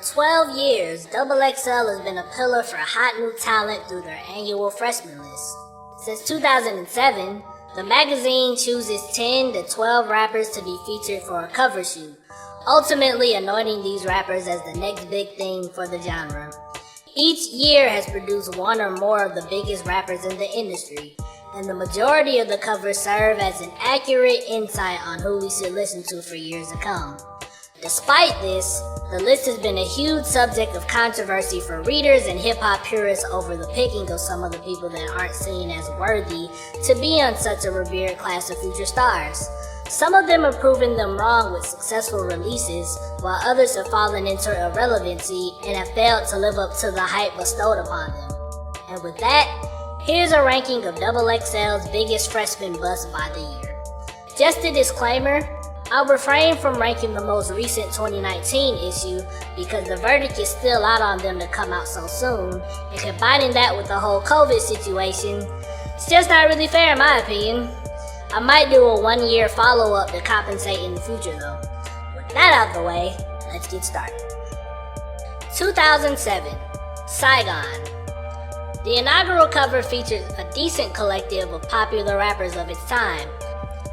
For 12 years, XXL has been a pillar for hot new talent through their annual freshman list. Since 2007, the magazine chooses 10 to 12 rappers to be featured for a cover shoot, ultimately anointing these rappers as the next big thing for the genre. Each year has produced one or more of the biggest rappers in the industry, and the majority of the covers serve as an accurate insight on who we should listen to for years to come. Despite this, the list has been a huge subject of controversy for readers and hip-hop purists over the picking of some of the people that aren't seen as worthy to be on such a revered class of future stars. Some of them have proven them wrong with successful releases, while others have fallen into irrelevancy and have failed to live up to the hype bestowed upon them. And with that, here's a ranking of XXL's biggest freshman busts by the year. Just a disclaimer, I'll refrain from ranking the most recent 2019 issue because the verdict is still out on them to come out so soon, and combining that with the whole COVID situation, it's just not really fair in my opinion. I might do a 1-year follow-up to compensate in the future though. With that out of the way, let's get started. 2007, Saigon. The inaugural cover features a decent collective of popular rappers of its time.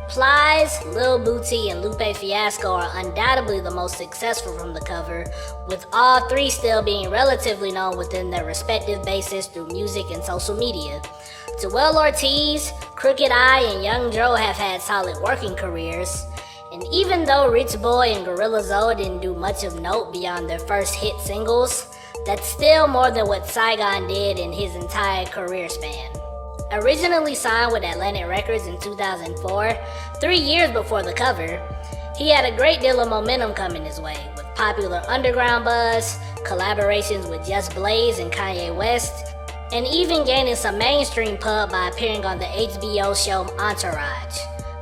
Plies, Lil Booty, and Lupe Fiasco are undoubtedly the most successful from the cover, with all three still being relatively known within their respective bases through music and social media. Joell Ortiz, Crooked I, and Young Dro have had solid working careers, and even though Rich Boy and Gorilla Zoe didn't do much of note beyond their first hit singles, that's still more than what Saigon did in his entire career span. Originally signed with Atlantic Records in 2004, 3 years before the cover, he had a great deal of momentum coming his way, with popular underground buzz, collaborations with Just Blaze and Kanye West, and even gaining some mainstream pub by appearing on the HBO show Entourage.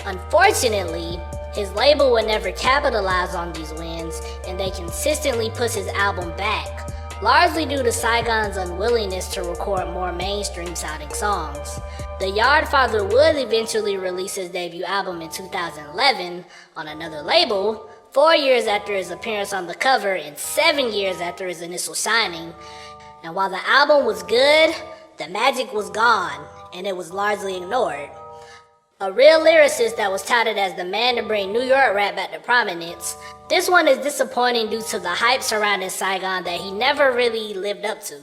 Unfortunately, his label would never capitalize on these wins, and they consistently push his album back, largely due to Saigon's unwillingness to record more mainstream-sounding songs. The Yardfather would eventually release his debut album in 2011 on another label, 4 years after his appearance on the cover and 7 years after his initial signing. And while the album was good, the magic was gone, and it was largely ignored. A real lyricist that was touted as the man to bring New York rap back to prominence, this one is disappointing due to the hype surrounding Saigon that he never really lived up to.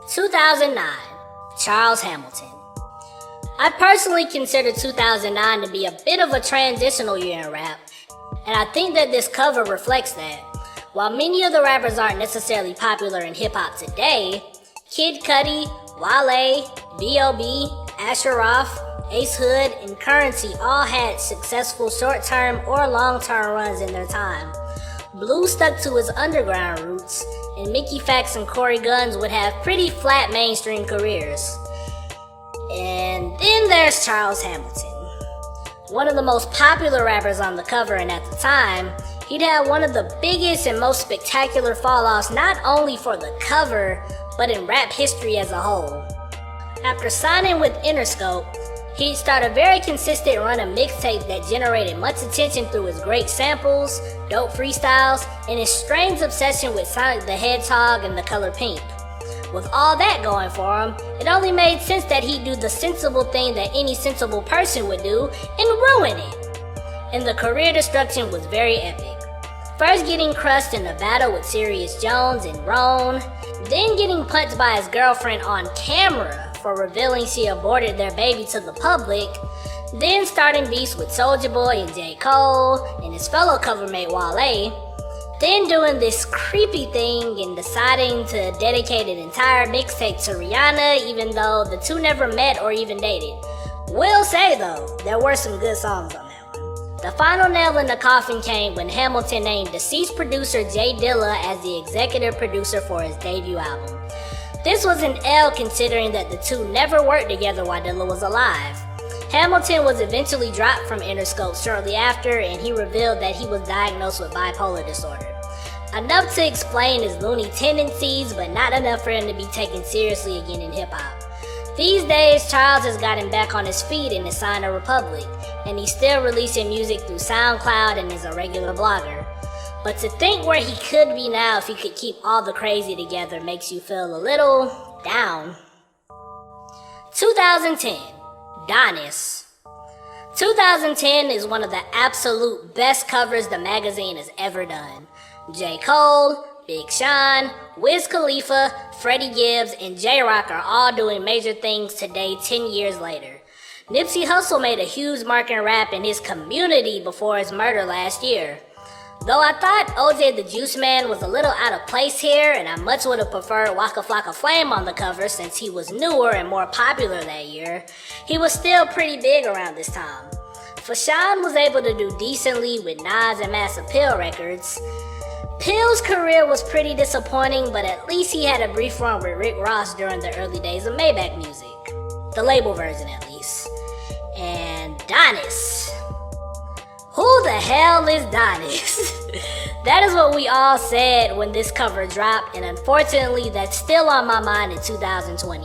2009, Charles Hamilton. I personally consider 2009 to be a bit of a transitional year in rap, and I think that this cover reflects that. While many of the rappers aren't necessarily popular in hip-hop today, Kid Cudi, Wale, B.O.B., Asher Roth, Ace Hood, and Currency all had successful short-term or long-term runs in their time. Blue stuck to his underground roots, and Mickey Fax and Corey Guns would have pretty flat mainstream careers. And then there's Charles Hamilton. One of the most popular rappers on the cover, and at the time, he'd had one of the biggest and most spectacular fall-offs not only for the cover, but in rap history as a whole. After signing with Interscope, he'd start a very consistent run of mixtapes that generated much attention through his great samples, dope freestyles, and his strange obsession with Sonic the Hedgehog and The Color Pink. With all that going for him, it only made sense that he'd do the sensible thing that any sensible person would do and ruin it. And the career destruction was very epic. First getting crushed in a battle with Sirius Jones and Roan, then getting punched by his girlfriend on camera for revealing she aborted their baby to the public, then starting beefs with Soulja Boy and J. Cole and his fellow covermate Wale, then doing this creepy thing and deciding to dedicate an entire mixtape to Rihanna even though the two never met or even dated. Will say though, there were some good songs on that one. The final nail in the coffin came when Hamilton named deceased producer Jay Dilla as the executive producer for his debut album. This was an L considering that the two never worked together while Dilla was alive. Hamilton was eventually dropped from Interscope shortly after, and he revealed that he was diagnosed with bipolar disorder. Enough to explain his loony tendencies, but not enough for him to be taken seriously again in hip-hop. These days, Charles has gotten back on his feet and is signed to Republic, and he's still releasing music through SoundCloud and is a regular blogger. But to think where he could be now if he could keep all the crazy together makes you feel a little down. 2010, Donis. 2010 is one of the absolute best covers the magazine has ever done. J. Cole, Big Sean, Wiz Khalifa, Freddie Gibbs, and J-Rock are all doing major things today 10 years later. Nipsey Hussle made a huge mark in rap in his community before his murder last year. Though I thought OJ the Juice Man was a little out of place here, and I much would have preferred Waka Flocka Flame on the cover since he was newer and more popular that year, he was still pretty big around this time. Fashawn was able to do decently with Nas and Mass Appeal records. Pill's career was pretty disappointing, but at least he had a brief run with Rick Ross during the early days of Maybach Music. The label version at least. And Donis. Who the hell is Donis? That is what we all said when this cover dropped, and unfortunately that's still on my mind in 2020.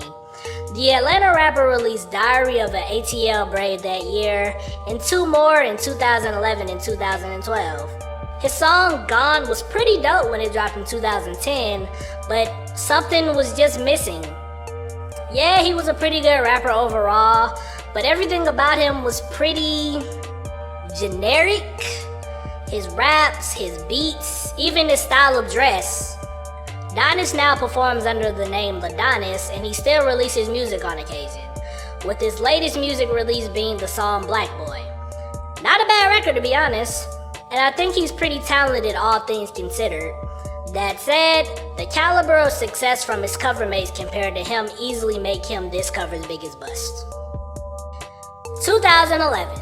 The Atlanta rapper released Diary of an ATL Brave that year, and two more in 2011 and 2012. His song Gone was pretty dope when it dropped in 2010, but something was just missing. Yeah, he was a pretty good rapper overall, but everything about him was pretty generic. His raps, his beats, even his style of dress. Donis now performs under the name Ladonis, and he still releases music on occasion, with his latest music release being the song Black Boy. Not a bad record to be honest, and I think he's pretty talented all things considered. That said, the caliber of success from his cover mates compared to him easily make him this cover's biggest bust. 2011,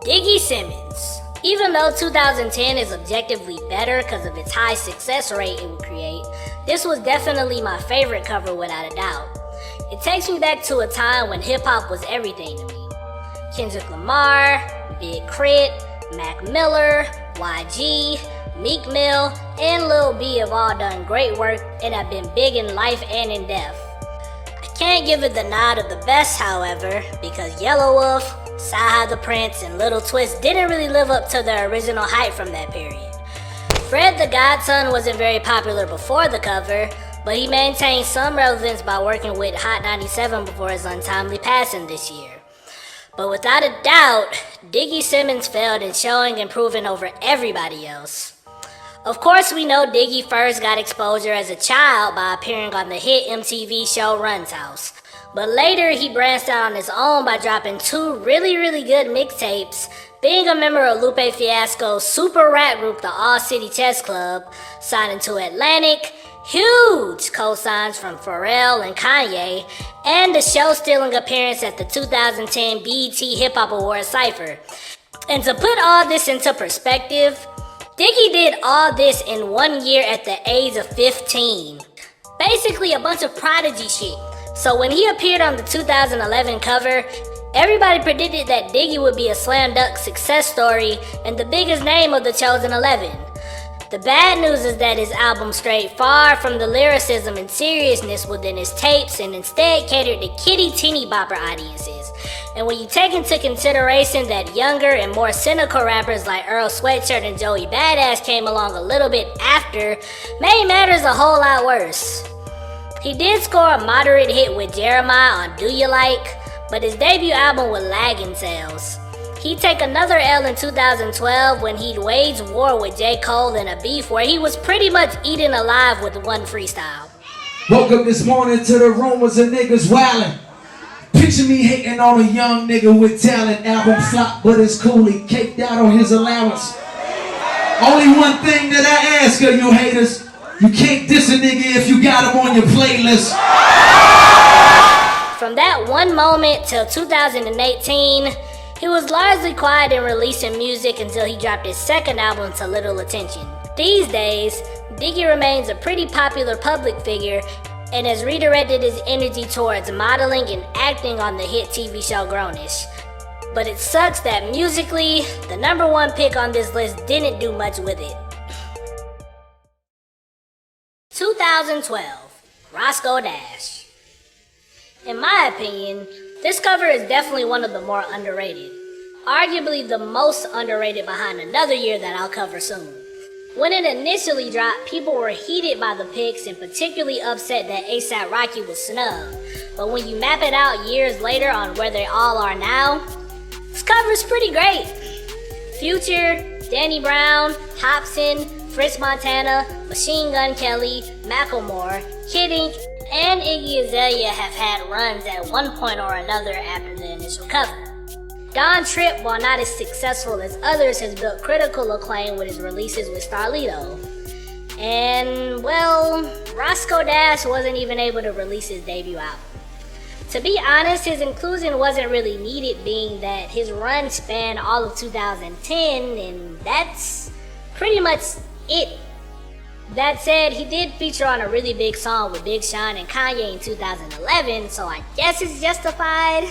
Diggy Simmons. Even though 2010 is objectively better because of its high success rate it would create, this was definitely my favorite cover without a doubt. It takes me back to a time when hip-hop was everything to me. Kendrick Lamar, Big Crit, Mac Miller, YG, Meek Mill, and Lil B have all done great work and have been big in life and in death. I can't give it the nod of the best, however, because Yellow Wolf, Saha the Prince, and Little Twist didn't really live up to their original hype from that period. Fred the Godson wasn't very popular before the cover, but he maintained some relevance by working with Hot 97 before his untimely passing this year. But without a doubt, Diggy Simmons failed in showing and proving over everybody else. Of course, we know Diggy first got exposure as a child by appearing on the hit MTV show Run's House. But later, he branched out on his own by dropping two really good mixtapes, being a member of Lupe Fiasco's super rap group, the All City Chess Club, signing to Atlantic, huge co-signs from Pharrell and Kanye, and the show-stealing appearance at the 2010 BET Hip Hop Awards Cypher. And to put all this into perspective, Diggy did all this in 1 year at the age of 15. Basically a bunch of prodigy shit. So when he appeared on the 2011 cover, everybody predicted that Diggy would be a slam dunk success story and the biggest name of the chosen 11. The bad news is that his album strayed far from the lyricism and seriousness within his tapes and instead catered to kitty teeny bopper audiences. And when you take into consideration that younger and more cynical rappers like Earl Sweatshirt and Joey Badass came along a little bit after, made matters a whole lot worse. He did score a moderate hit with Jeremiah on Do You Like, but his debut album was lagging sales. He'd take another L in 2012 when he'd waged war with J. Cole in a beef where he was pretty much eaten alive with one freestyle. Woke up this morning to the rumors of niggas wildin'. Picture me hating on a young nigga with talent. Album flop, but it's cool, he caked out on his allowance. Only one thing that I ask of you haters, you can't diss a nigga if you got him on your playlist. From that one moment till 2018, he was largely quiet in releasing music until he dropped his second album to little attention. These days, Diggy remains a pretty popular public figure and has redirected his energy towards modeling and acting on the hit TV show Grownish. But it sucks that musically, the number one pick on this list didn't do much with it. 2012, Roscoe Dash. In my opinion, this cover is definitely one of the more underrated. Arguably the most underrated behind another year that I'll cover soon. When it initially dropped, people were heated by the pics and particularly upset that A$AP Rocky was snubbed. But when you map it out years later on where they all are now, this cover's pretty great. Future, Danny Brown, Hobson, Fritz Montana, Machine Gun Kelly, Macklemore, Kid Ink, and Iggy Azalea have had runs at one point or another after the initial cover. Don Tripp, while not as successful as others, has built critical acclaim with his releases with Starlito. And, well, Roscoe Dash wasn't even able to release his debut album. To be honest, his inclusion wasn't really needed, being that his run spanned all of 2010, and that's pretty much it. That said, he did feature on a really big song with Big Sean and Kanye in 2011, so I guess it's justified.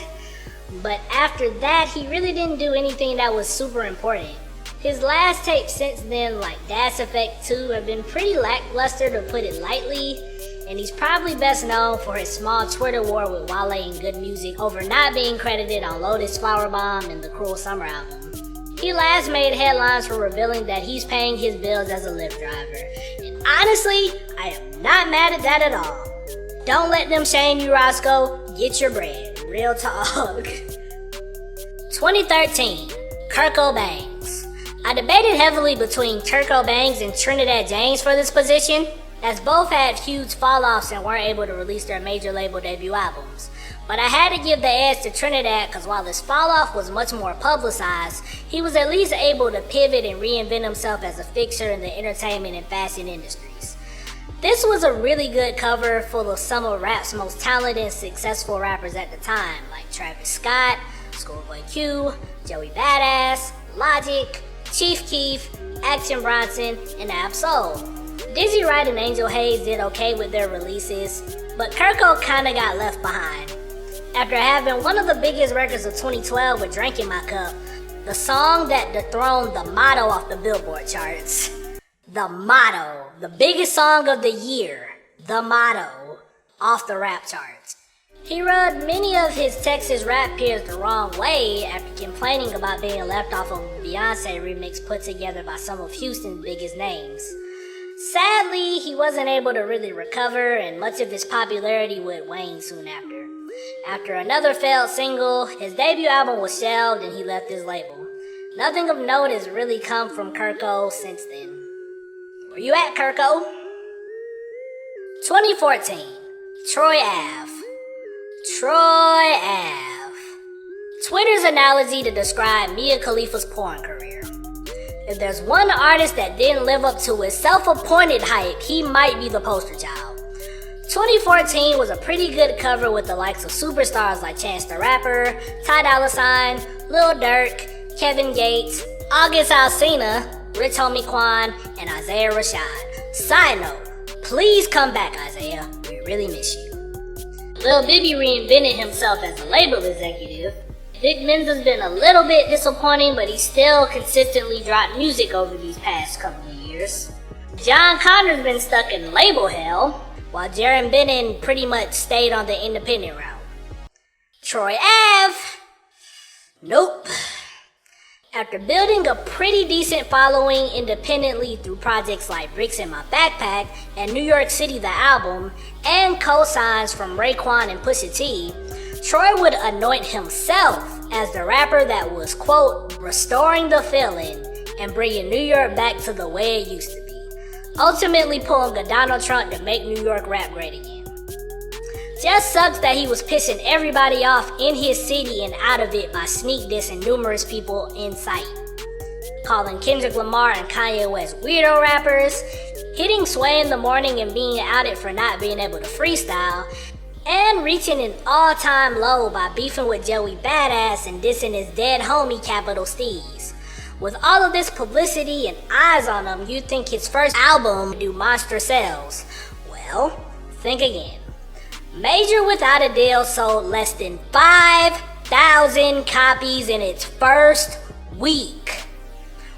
But after that, he really didn't do anything that was super important. His last tapes since then, like Das Effect 2, have been pretty lackluster to put it lightly, and he's probably best known for his small Twitter war with Wale and Good Music over not being credited on Lotus Flower Bomb and the Cruel Summer album. He last made headlines for revealing that he's paying his bills as a Lyft driver. And honestly, I am not mad at that at all. Don't let them shame you, Roscoe. Get your bread. Real talk. 2013, Kurt Cobain's. I debated heavily between Kurt Cobain's and Trinidad James for this position, as both had huge fall-offs and weren't able to release their major label debut albums. But I had to give the edge to Trinidad because while his fall-off was much more publicized, he was at least able to pivot and reinvent himself as a fixture in the entertainment and fashion industries. This was a really good cover full of some of rap's most talented and successful rappers at the time, like Travis Scott, Schoolboy Q, Joey Badass, Logic, Chief Keef, Action Bronson, and Ab-Soul. Dizzy Wright and Angel Hayes did okay with their releases, but Kirko kinda got left behind. After having one of the biggest records of 2012 with Drink in My Cup, the song that dethroned The Motto off the Billboard charts. The Motto, the biggest song of the year, The Motto, off the rap charts. He rubbed many of his Texas rap peers the wrong way after complaining about being left off of a Beyonce remix put together by some of Houston's biggest names. Sadly, he wasn't able to really recover, and much of his popularity would wane soon after. After another failed single, his debut album was shelved and he left his label. Nothing of note has really come from Kirko since then. Where you at, Kirko? 2014, Troy Ave. Troy Ave. Twitter's analogy to describe Mia Khalifa's porn career. If there's one artist that didn't live up to his self-appointed hype, he might be the poster child. 2014 was a pretty good cover with the likes of superstars like Chance the Rapper, Ty Dolla $ign, Lil Durk, Kevin Gates, August Alsina, Rich Homie Quan, and Isaiah Rashad. Side note, please come back, Isaiah. We really miss you. Lil Bibby reinvented himself as a label executive. Vic Mensa's been a little bit disappointing, but he still consistently dropped music over these past couple of years. John Connor's been stuck in label hell, while Jaron Bennon pretty much stayed on the independent route. Troy Ave? Nope. After building a pretty decent following independently through projects like Bricks in My Backpack and New York City the Album, and co-signs from Raekwon and Pusha T, Troy would anoint himself as the rapper that was, quote, restoring the feeling and bringing New York back to the way it used to be, ultimately pulling a Donald Trump to make New York rap great again. Just sucks that he was pissing everybody off in his city and out of it by sneak dissing numerous people in sight, calling Kendrick Lamar and Kanye West weirdo rappers, hitting Sway in the morning and being outed for not being able to freestyle, and reaching an all-time low by beefing with Joey Badass and dissing his dead homie Capital Steez. With all of this publicity and eyes on him, you'd think his first album would do monster sales. Well, think again. Major Without a Deal sold less than 5,000 copies in its first week.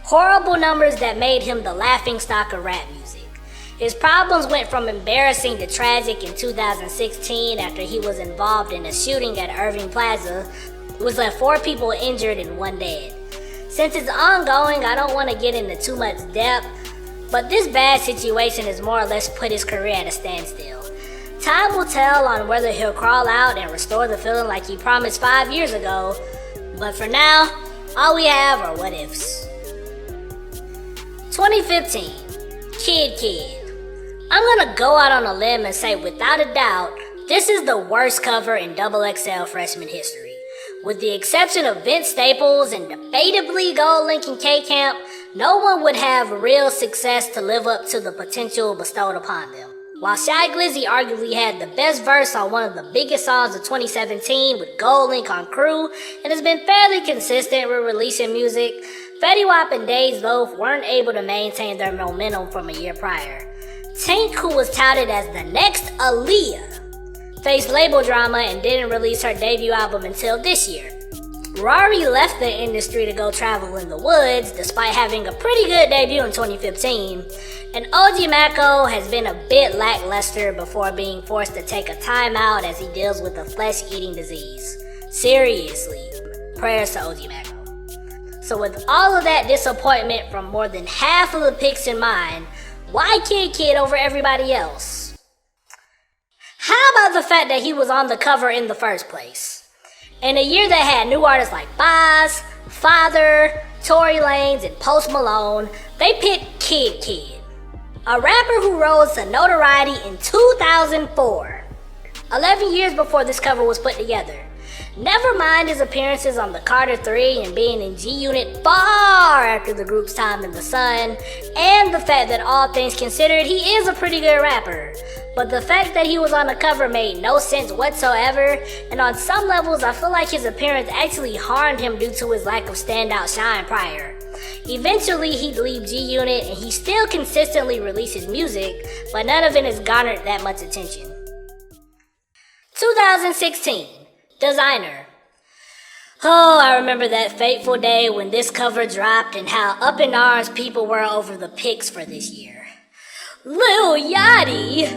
Horrible numbers that made him the laughingstock of rap music. His problems went from embarrassing to tragic in 2016 after he was involved in a shooting at Irving Plaza, which left 4 people injured and 1 dead. Since it's ongoing, I don't want to get into too much depth, But this bad situation has more or less put his career at a standstill. Time will tell on whether he'll crawl out and restore the feeling like he promised 5 years ago, but for now, all we have are what ifs. 2015, Kid. I'm gonna go out on a limb and say without a doubt, this is the worst cover in XXL freshman history. With the exception of Vince Staples and debatably Gold Lincoln K-Camp, no one would have real success to live up to the potential bestowed upon them. While Shy Glizzy arguably had the best verse on one of the biggest songs of 2017 with Gold Link on Crew and has been fairly consistent with releasing music, Fetty Wap and Days both weren't able to maintain their momentum from a year prior. Tink, who was touted as the next Aaliyah, faced label drama and didn't release her debut album until this year. Rari left the industry to go travel in the woods despite having a pretty good debut in 2015, and OG Maco has been a bit lackluster before being forced to take a timeout as he deals with a flesh-eating disease. Seriously, prayers to OG Maco. So with all of that disappointment from more than half of the picks in mind, why Kid over everybody else? How about the fact that he was on the cover in the first place? In a year that had new artists like Boz, Father, Tory Lanez, and Post Malone, they picked Kid, a rapper who rose to notoriety in 2004, 11 years before this cover was put together. Never mind his appearances on the Carter 3 and being in G-Unit far after the group's time in the sun, and the fact that all things considered, he is a pretty good rapper. But the fact that he was on the cover made no sense whatsoever, and on some levels I feel like his appearance actually harmed him due to his lack of standout shine prior. Eventually he'd leave G-Unit and he still consistently releases music, but none of it has garnered that much attention. 2016, Designer. Oh, I remember that fateful day when this cover dropped and how up in arms people were over the picks for this year. Lil Yachty,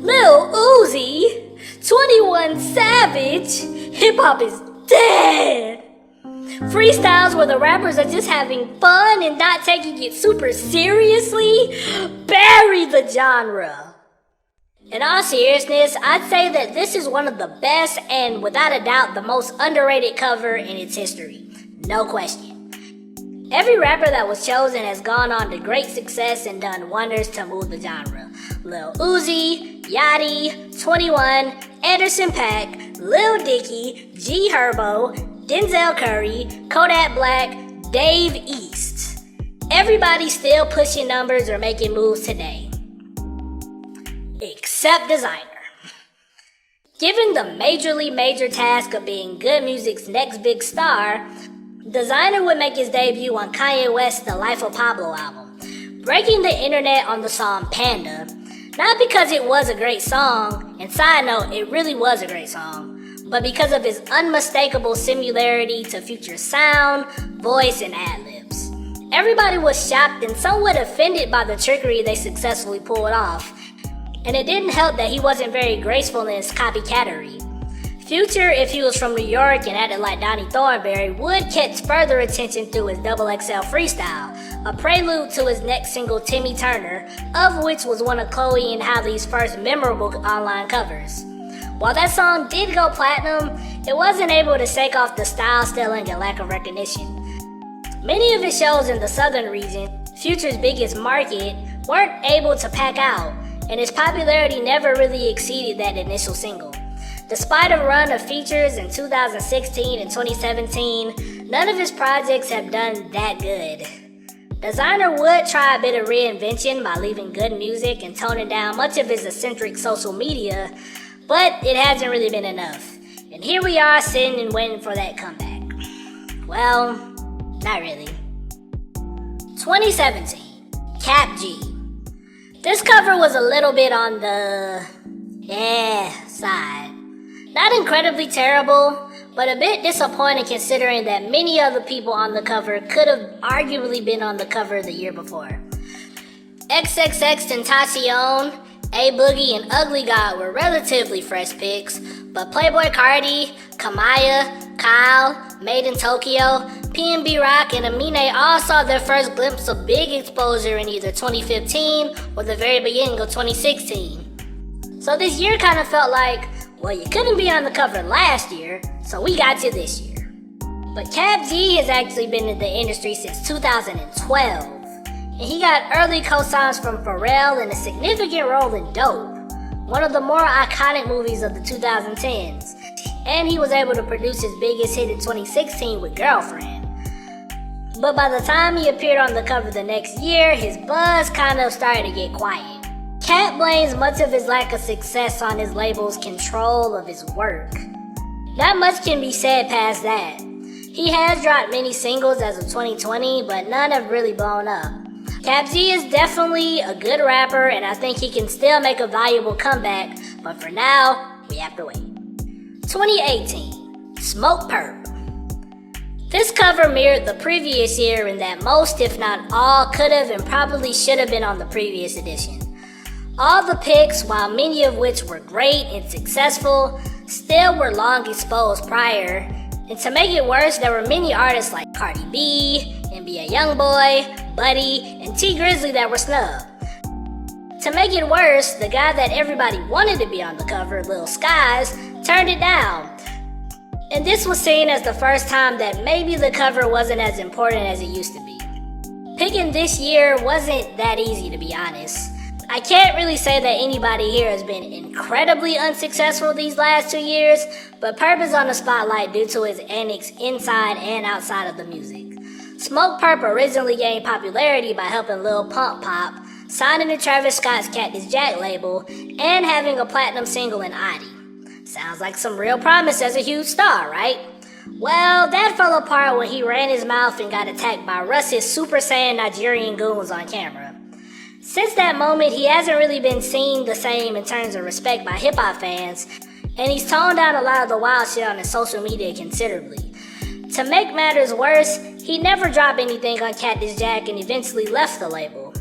Lil Uzi, 21 Savage, hip-hop is dead. Freestyles where the rappers are just having fun and not taking it super seriously bury the genre. In all seriousness, I'd say that this is one of the best and without a doubt the most underrated cover in its history. No question. Every rapper that was chosen has gone on to great success and done wonders to move the genre. Lil Uzi, Yachty, 21, Anderson .Paak, Lil Dicky, G Herbo, Denzel Curry, Kodak Black, Dave East. Everybody's still pushing numbers or making moves today. Except Designer. Given the major task of being good music's next big star, Designer would make his debut on Kanye West's The Life of Pablo album, breaking the internet on the song Panda, not because it was a great song, and side note, it really was a great song, but because of his unmistakable similarity to Future's sound, voice, and ad-libs. Everybody was shocked and somewhat offended by the trickery they successfully pulled off, and it didn't help that he wasn't very graceful in his copycattery. Future, if he was from New York and acted like Donnie Thornberry, would catch further attention through his XXL freestyle, a prelude to his next single Timmy Turner, of which was one of Chloe and Halle's first memorable online covers. While that song did go platinum, it wasn't able to shake off the style stealing and lack of recognition. Many of his shows in the southern region, Future's biggest market, weren't able to pack out, and his popularity never really exceeded that initial single. Despite a run of features in 2016 and 2017, none of his projects have done that good. Designer would try a bit of reinvention by leaving good music and toning down much of his eccentric social media, but it hasn't really been enough. And here we are sitting and waiting for that comeback. Well, not really. 2017, Cap G. This cover was a little bit on the side. Not incredibly terrible, but a bit disappointing considering that many other people on the cover could have arguably been on the cover the year before. XXXTentacion, A Boogie, and Ugly God were relatively fresh picks, but Playboi Carti, Kamaya, Kyle, Made in Tokyo, PNB Rock and Amine all saw their first glimpse of big exposure in either 2015 or the very beginning of 2016. So this year kind of felt like, well, you couldn't be on the cover last year, so we got you this year. But Cap G has actually been in the industry since 2012, and he got early co-signs from Pharrell and a significant role in Dope, one of the more iconic movies of the 2010s, and he was able to produce his biggest hit in 2016 with Girlfriend. But by the time he appeared on the cover the next year, his buzz kind of started to get quiet. Cap blames much of his lack of success on his label's control of his work. Not much can be said past that. He has dropped many singles as of 2020, but none have really blown up. Cap G is definitely a good rapper, and I think he can still make a valuable comeback, but for now, we have to wait. 2018, Smoke Perp. This cover mirrored the previous year in that most, if not all, could have and probably should have been on the previous edition. All the pics, while many of which were great and successful, still were long exposed prior, and to make it worse, there were many artists like Cardi B, NBA Youngboy, Buddy, and T Grizzly that were snubbed. To make it worse, the guy that everybody wanted to be on the cover, Lil Skies, turned it down. And this was seen as the first time that maybe the cover wasn't as important as it used to be. Picking this year wasn't that easy, to be honest. I can't really say that anybody here has been incredibly unsuccessful these last 2 years, but Perp is on the spotlight due to his antics inside and outside of the music. Smoke Perp originally gained popularity by helping Lil Pump Pop, signing to Travis Scott's Cactus Jack label, and having a platinum single in Adi. Sounds like some real promise as a huge star, right? Well, that fell apart when he ran his mouth and got attacked by Russ's Super Saiyan Nigerian goons on camera. Since that moment, he hasn't really been seen the same in terms of respect by hip-hop fans, and he's toned down a lot of the wild shit on his social media considerably. To make matters worse, he never dropped anything on Cactus Jack and eventually left the label.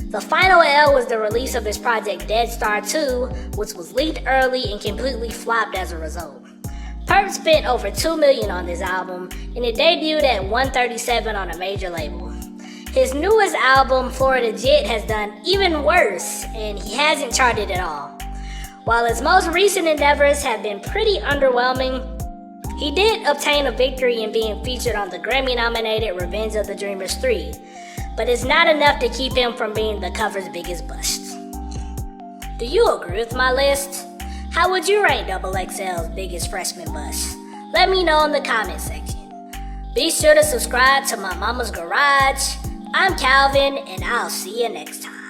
The final L was the release of his project Dead Star 2, which was leaked early and completely flopped as a result. Perp spent over $2 million on this album, and it debuted at 137 on a major label. His newest album, Florida Jit, has done even worse, and he hasn't charted at all. While his most recent endeavors have been pretty underwhelming, he did obtain a victory in being featured on the Grammy-nominated Revenge of the Dreamers 3, but it's not enough to keep him from being the cover's biggest bust. Do you agree with my list? How would you rate XXL's biggest freshman bust? Let me know in the comment section. Be sure to subscribe to my Mama's Garage. I'm Calvin, and I'll see you next time.